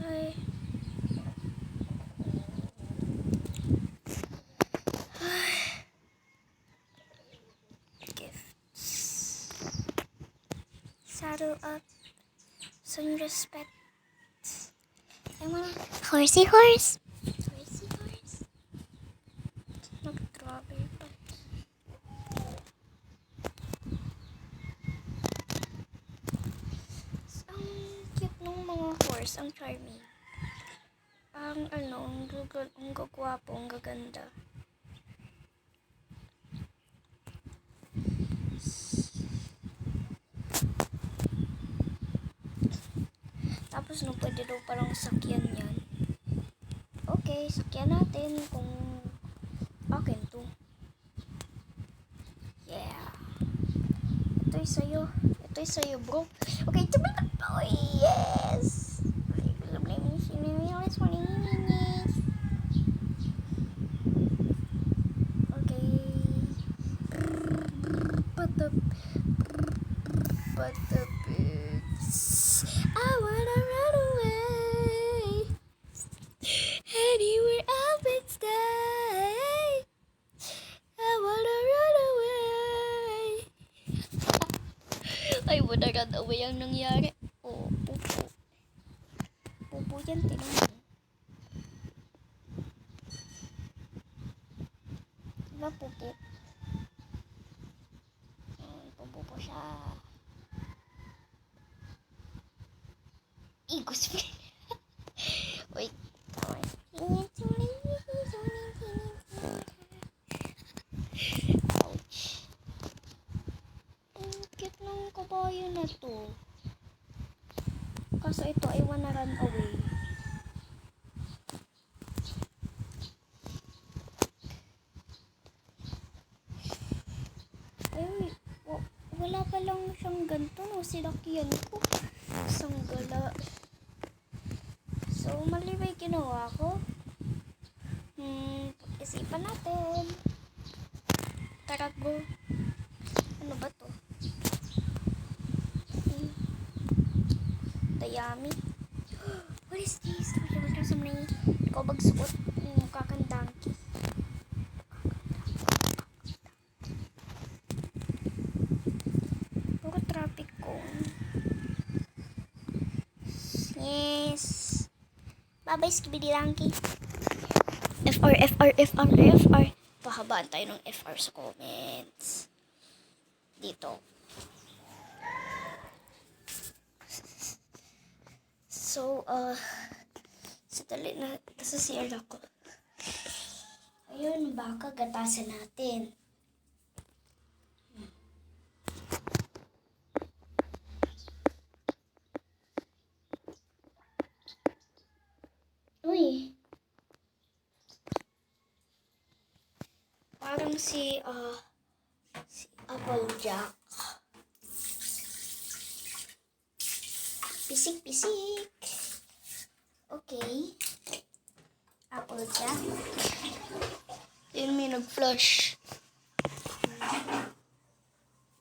Ay. Gifts. Saddle up. Some respect. Ay mga horsey horse. Horsey horse. Nag-travel pa. Ang cute ng mga horse. Ang charming. Ang gagwapo, ang gaganda. Tapos no, pwede daw parang sakyan yan. Okay, sakyan natin kung akin to. Yeah. Ito'y sa'yo bro. Okay, oh yes! Okay. But the birds, I wanna run away anywhere up in sky. I wanna run away. I wanna run away ang nangyari. Oh, pupo. Pupo yan, tinan mo. Diba pupo? Pupo po siya. Igos pa. Wait. Ouch. Ang cute ng kabayo na to. Kaso ito ay wanna run away. Ay, wala pa lang siyang ganito, no? Sinakyan ko. Isang gala. So, mali ba yung ginawa ko? Isipan natin. Tara, go. Ano ba to? Dayami. What is this? Wala sa mga ikaw bagsuot. Mukha kang donkey. Puro traffic cone. Yes. Bye-bye, Skibidi Donkey. FR. Pahabaan tayo ng FR sa comments. Dito. So, sadali na. Sa CR ako. Ayun, baka gatasan natin. Uy. Parang si Applejack. Pisik. Okay. Applejack. Yun may nag-flush.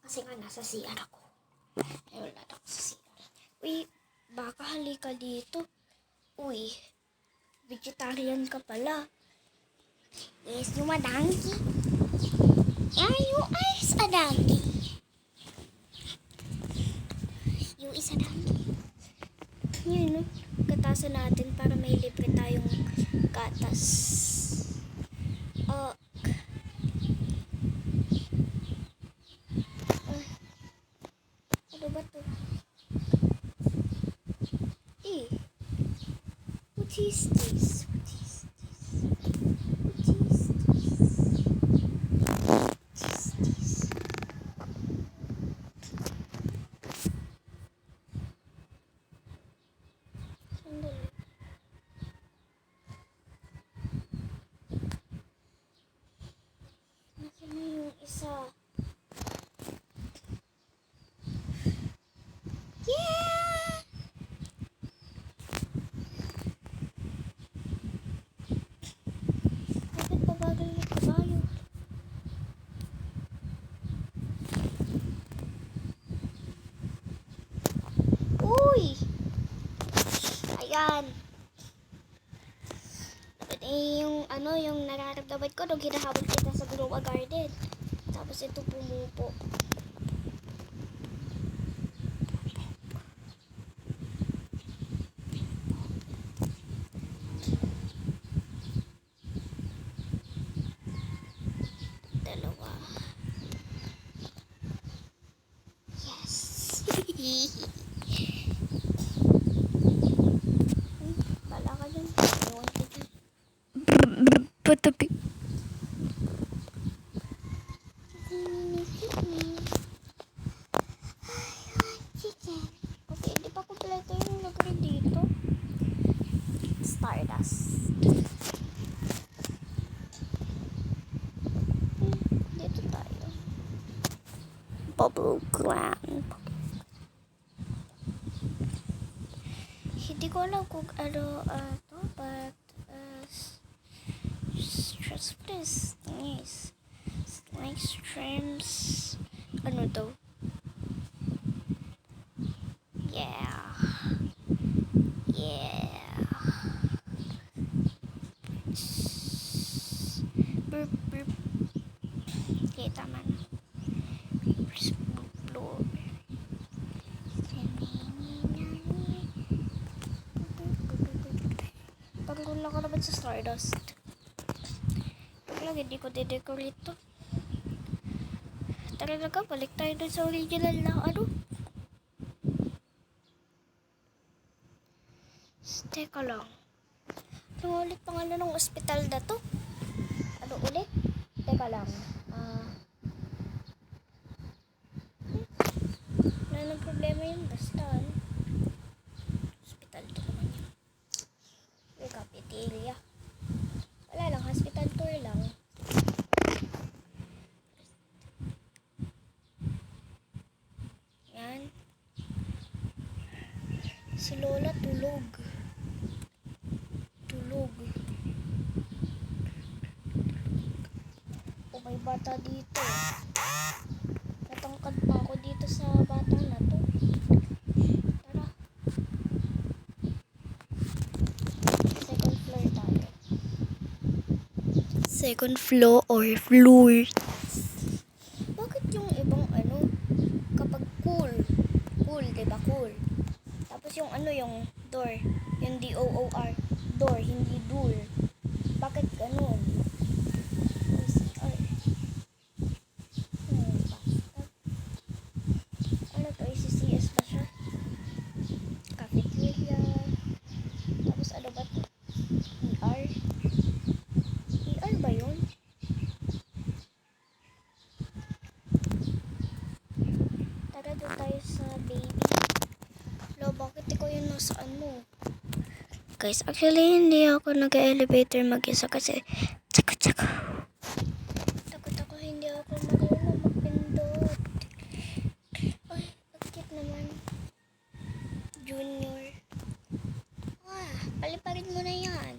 Kasi nga nasa CR ako. Ay, wala ako sa CR. Uy, baka halika dito. Uy, vegetarian ka pala. Yes, you a donkey? Yeah, you is a donkey. You is a donkey. Yun, no? Gatasan natin para may libre tayong gatas. Ano ba to? What is this? Isa. Yeah! Bakit pabagal yung kabayo? Uy! Ayan. yung ano, yung nararamdaman ko nung hinahabol kita sa Groma Garden. Tapos ito pumupo. Dalawa. Yes. Bala ka dun. Ewan ka dyan. Patabi. Chicken. Okay, hindi pa kompleto yung lugar dito. Stardust. Dito tayo. Bubble gland. Hindi ko alam kung ano to, but stress this nice. Nice streams. Ano daw? Yeah. Yeah. Burp, burp. Okay, tama na. Blow. Tanggol lang ako naman sa Stardust. Pag lang hindi ko de-decorate to. Talaga, balik tayo dun sa original na ano. Teka lang. Ano ulit pangalan ng ospital na to? Ano ulit? Teka lang. Wala nang problema yun. Basta hospital to naman yun. Yung cafeteria. Wala lang. Hospital tour lang. Yan. Si Lola tulog. Tulog. O may bata dito. Natangkad pa ako dito sa bata na to. Tara. Second floor tayo. Second floor or floor. Bakit yung ibang ano, kapag cool, diba cool? Tapos yung ano, yung door, yung D-O-O-R, door, hindi door. Bakit ganun? OCR. Basta. Ano to, ICCS ba siya? Cafeteria. Tapos ano ba to? ER? ER ba yun? Tara doon tayo sa baby. Lo, bakit ikaw yung nasaan mo? Guys, actually hindi ako nag-elevator mag-isa kasi tsaka. Takot ako, hindi ako marunong magpindot. Ay, bakit naman? Junior. Paliparin mo na yan.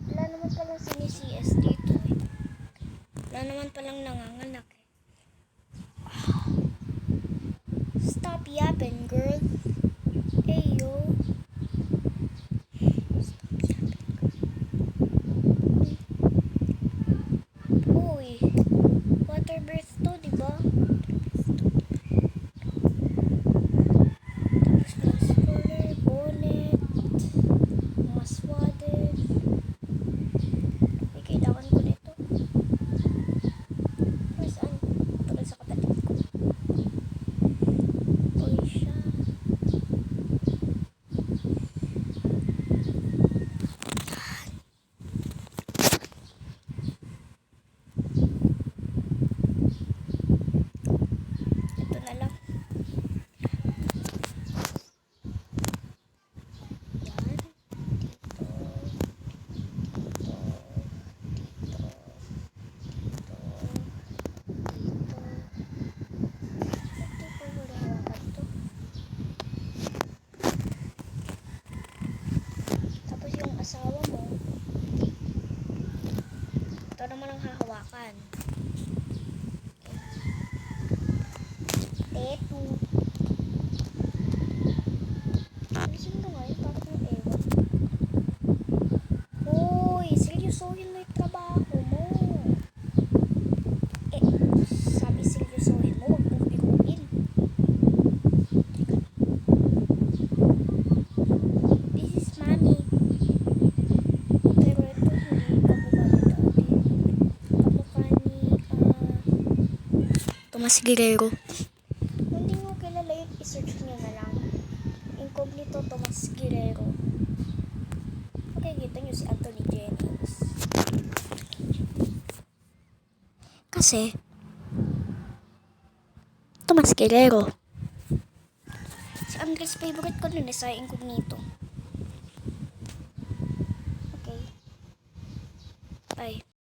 Wala naman palang sinisias dito eh. Wala naman palang nanganganak eh. Stop yapping, girl. Hey, yo. Stop yapping. Uy. Water birth to, diba? Tapos glass roller, bonnet, mga swadded. May kailangan ko nito. Ay, saan? Tulad sa kapatid ko. Uy, siya. Ito na lang. Yan. Tapos yung asawa mo, ito naman ang hahawakan. Tetu. Tomas Guerrero. Kung hindi nyo kilala yun, isearch nyo na lang. Incognito Tomas Guerrero. Makikita nyo si Anthony Jennings. Kasi, Tomas Guerrero. Si Andres favorite ko nun sa Incognito. Okay. Bye.